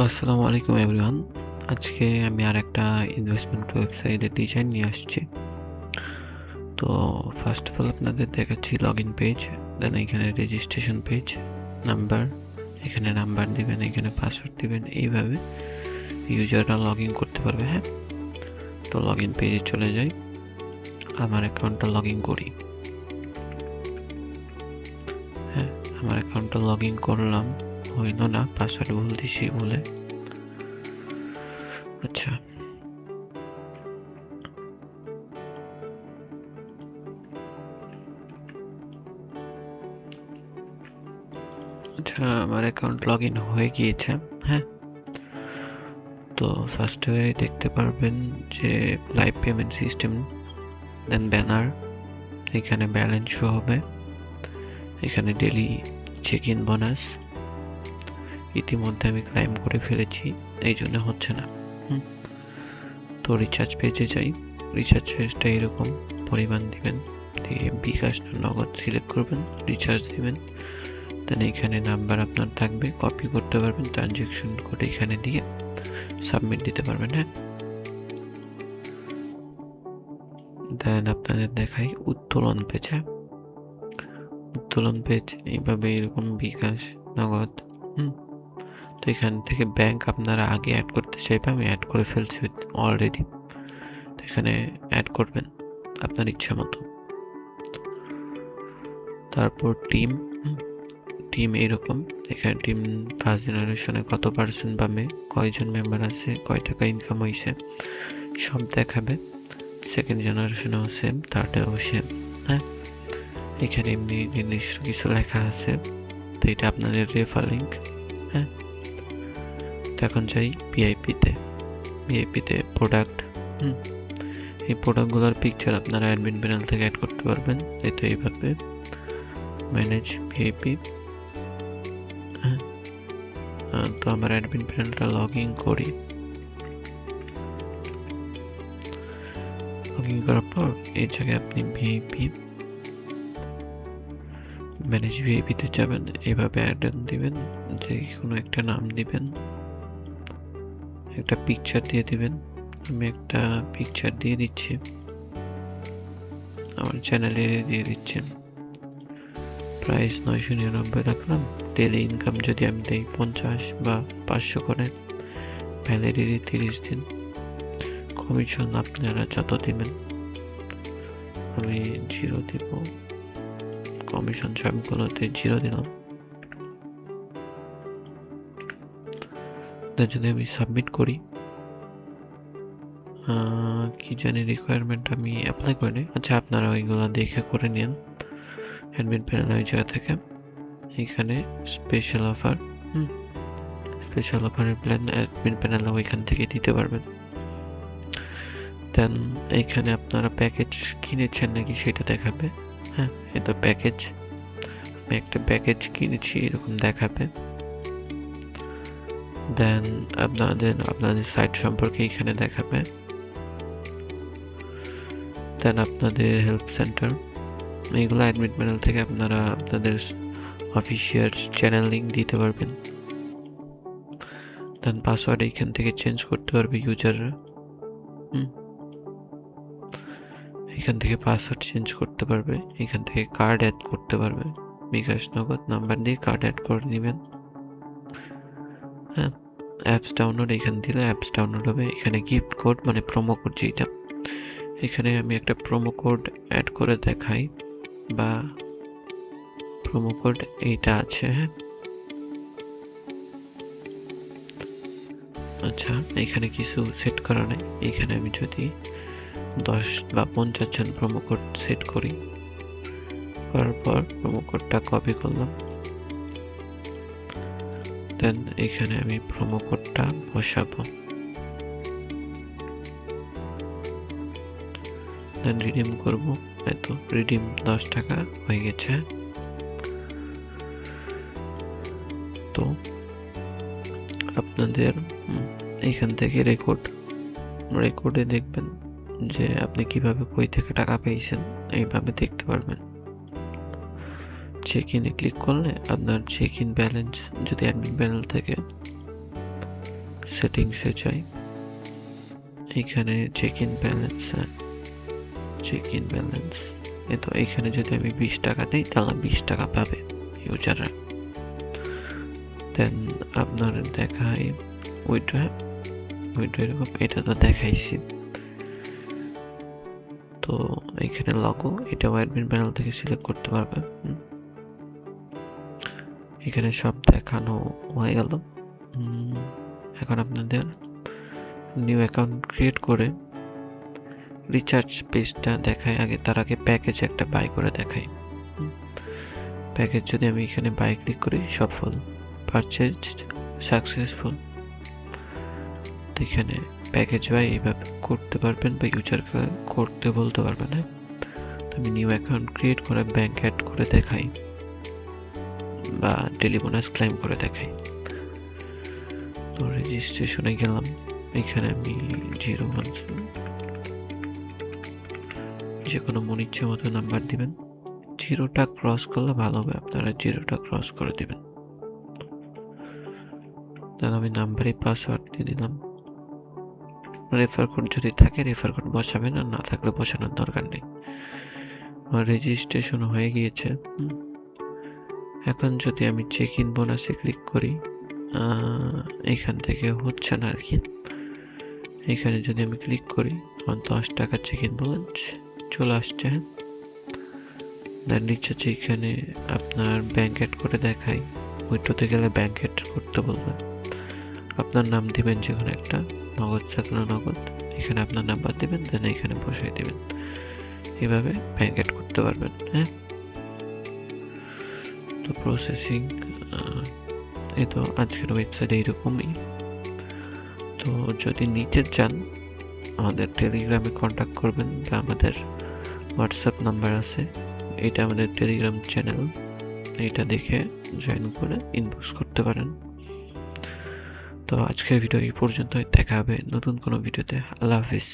আসসালামু আলাইকুম এভরিওয়ান। আজকে আমি আরেকটা ইনভেস্টমেন্ট ওয়েবসাইটের ডিজাইন নিয়ে আসছি। তো ফার্স্ট অফ অল আপনাদের দেখাচ্ছি লগইন পেজ, দেন এখানে রেজিস্ট্রেশন পেজ, নাম্বার, এখানে নাম্বার দিবেন, এখানে পাসওয়ার্ড দিবেন, এইভাবে ইউজাররা লগ ইন করতে পারবে। হ্যাঁ, তো লগ ইন পেজে চলে যাই, আমার অ্যাকাউন্টটা লগ ইন করি। হ্যাঁ, আমার অ্যাকাউন্টটা লগ ইন করলাম, হইল না, পাসওয়ার্ড ভুল দিছি বলে। আচ্ছা আচ্ছা আমার অ্যাকাউন্ট লগ ইন হয়ে গিয়েছে। হ্যাঁ, তো ফার্স্টে দেখতে পারবেন যে লাইভ পেমেন্ট সিস্টেম, দেন ব্যানার, এখানে ব্যালেন্স শো হবে, এখানে ডেলি চেক ইন বোনাস। ইতিমধ্যে আমি ক্লাইম করে ফেলেছি, এই জন্য হচ্ছে না। তো রিচার্জ পেজে যাই, রিচার্জ পেজটা এরকম পরিমাণ দিবেন, দিয়ে বিকাশ নগদ সিলেক্ট করবেন, রিচার্জ দিবেন, দেন এখানে নাম্বার আপনার থাকবে, কপি করতে পারবেন, ট্রানজ্যাকশন কোড এখানে দিয়ে সাবমিট দিতে পারবেন। হ্যাঁ, দেন আপনাদের দেখাই উত্তোলন পেজ। হ্যাঁ, উত্তোলন পেজ এইভাবে এরকম বিকাশ নগদ। তো এখান থেকে ব্যাংক আপনারা আগে অ্যাড করতে চাইবে, আমি অ্যাড করে ফেলছি অলরেডি। তো এখানে অ্যাড করবেন আপনার ইচ্ছা মতো। তারপর টিম, টিম এইরকম, এখানে টিম ফার্স্ট জেনারেশনে কত পার্সেন্ট পাবে, কয়জন মেম্বার আছে, কয় টাকা ইনকাম হয়েছে, সব দেখাবে। সেকেন্ড জেনারেশনেও সেম, থার্ডেও সেম। হ্যাঁ, এখানে এমনি নির্দিষ্ট কিছু লেখা আছে, তো এটা আপনাদের রেফার লিঙ্ক। হ্যাঁ, তো এখন যাই ভিআইপিতে। ভিআইপিতে প্রোডাক্ট, এই প্রোডাক্টগুলোর পিকচার আপনারা অ্যাডমিন প্যানেল থেকে অ্যাড করতে পারবেন। এই তো এইভাবে ম্যানেজ ভিআইপি। হ্যাঁ, তো আমার অ্যাডমিন প্যানেলটা লগ ইন করি। লগ ইন করার পর এই জায়গায় আপনি ভিআইপি ম্যানেজ ভিআইপিতে যাবেন, এইভাবে অ্যাড দিবেন, যে কোনো একটা নাম দিবেন, একটা পিকচার দিয়ে দিবেন। আমি একটা পিকচার দিয়ে দিচ্ছি, আমার চ্যানেলে দিয়ে দিচ্ছি। প্রাইস 999 রাখলাম। ডেলি ইনকাম যদি আমি দিই 50 বা 500 করে, ভ্যালিডিটি 30 দিন। কমিশন আপনারা যত দিবেন, আমি 0 দিব, কমিশন সবগুলোতে 0 দিলাম। যদি আমি সাবমিট করি, কি জানি রিকোয়ারমেন্ট আমি অ্যাপ্লাই করে নিই। আচ্ছা, আপনারা ওইগুলো দেখে করে নিন অ্যাডমিন প্যানেল ওই জায়গা থেকে। এখানে স্পেশাল অফার, স্পেশাল অফারের প্ল্যান অ্যাডমিন প্যানেলে ওইখান থেকে দিতে পারবেন। দেন এইখানে আপনারা প্যাকেজ কিনেছেন নাকি সেটা দেখাবে। হ্যাঁ, এটা প্যাকেজ, আমি একটা প্যাকেজ কিনেছি এরকম দেখাবে। দেন আপনাদের সাইট সম্পর্কে এখানে দেখাবে। দেন আপনাদের হেল্প সেন্টার, এইগুলো অ্যাডমিন প্যানেল থেকে আপনারা আপনাদের অফিসিয়াল চ্যানেল লিঙ্ক দিতে পারবেন। দেন পাসওয়ার্ড এইখান থেকে চেঞ্জ করতে পারবে ইউজাররা। এখান থেকে পাসওয়ার্ড চেঞ্জ করতে পারবে, এখান থেকে কার্ড অ্যাড করতে পারবে, বিকাশ নগদ নাম্বার দিয়ে কার্ড অ্যাড করে নেবেন। হ্যাঁ, অ্যাপস ডাউনলোড, এখান দিলে অ্যাপস ডাউনলোড হবে। এখানে গিফট কোড মানে প্রোমো কোড যেটা, এখানে আমি একটা প্রোমো কোড অ্যাড করে দেখাই, বা প্রোমো কোড এইটা আছে। হ্যাঁ, আচ্ছা, এখানে কিছু সেট করা নেই। এখানে আমি যদি 10 বা 50 জন প্রোমো কোড সেট করি, করার পর প্রোমো কোডটা কপি করলাম, দেন এখানে আমি প্রোমো কোডটা বসাবো, দেন রিডিম করব। এতো রিডিম 10 টাকা হয়ে গেছে। তো আপনাদের এখান থেকে রেকর্ডে দেখবেন যে আপনি কিভাবে কই থেকে টাকা পেয়েছেন, এইভাবে দেখতে পারবেন। চেক ইনে ক্লিক করলে আপনার চেক ইন ব্যালেন্স যদি অ্যাডমিন প্যানেল থেকে সেটিংসে যাই, এখানে check in balance, check in balance, তো এখানে যদি আমি 20 টাকা দিই তাহলে 20 টাকা পাবে ইউজাররা। দেন আপনার দেখায় উইথড্র, এরকম, এটা তো দেখাইছি। তো এখানে লগো, এটা অ্যাডমিন প্যানেল থেকে সিলেক্ট করতে পারবে। এখানে সব দেখানো হয়ে গেল। এখন আপনাদের নিউ অ্যাকাউন্ট ক্রিয়েট করে রিচার্জ পেজটা দেখায়, আগে তার আগে প্যাকেজ একটা বাই করে দেখাই। প্যাকেজ যদি আমি এখানে বাই ক্লিক করি, সফল, পারচেজ সাকসেসফুল। এখানে প্যাকেজ বাই এইভাবে করতে পারবেন বা ইউজারকে করতে বলতে পারবেন। হ্যাঁ, আমি নিউ অ্যাকাউন্ট ক্রিয়েট করে ব্যাংক অ্যাড করে দেখাই বা ডেলি বোনাস ক্লেম করে দেখাই। তো রেজিস্ট্রেশনে গেলাম, এখানে আমি 01 যে কোনো মন ইচ্ছে মতো নাম্বার দিবেন। 0টা ক্রস করলে ভালো হবে, আপনারা 0টা ক্রস করে দিবেন। তাহলে আমি নাম্বারে পাসওয়ার্ড দিয়ে দিলাম। রেফার কোড যদি থাকে রেফার কোড বসাবেন, আর না থাকলে বসানোর দরকার নেই। আমার রেজিস্ট্রেশন হয়ে গিয়েছে। এখন যদি আমি চেক ইন বোনাসে ক্লিক করি, এখান থেকে হচ্ছে না আর কি। এখানে যদি আমি ক্লিক করি আমার 10 টাকা চেক ইন বোনাস চলে আসছে। দেন নিচে এখানে আপনার ব্যাংক অ্যাড করে দেখাই, উইথড্রতে গেলে ব্যাংক অ্যাড করতে বলবে। আপনার নাম দিবেন যে কোনো একটা, নগদ থাকলে নগদ, এখানে আপনার নাম্বার দিবেন, দেন এখানে বসাই দিবেন। এভাবে ব্যাংক অ্যাড করতে পারবেন। হ্যাঁ, তো প্রসেসিং, এই তো আজকের ওয়েবসাইট এইরকমই। তো যদি নিচে চান আমাদের টেলিগ্রামে কন্ট্যাক্ট করবেন, বা আমাদের হোয়াটসঅ্যাপ নাম্বার আছে, এটা আমাদের টেলিগ্রাম চ্যানেল, এটা দেখে জয়েন করে ইনবক্স করতে পারেন। তো আজকের ভিডিও এই পর্যন্তই, দেখা হবে নতুন কোনো ভিডিওতে। আল্লাহ হাফিজ।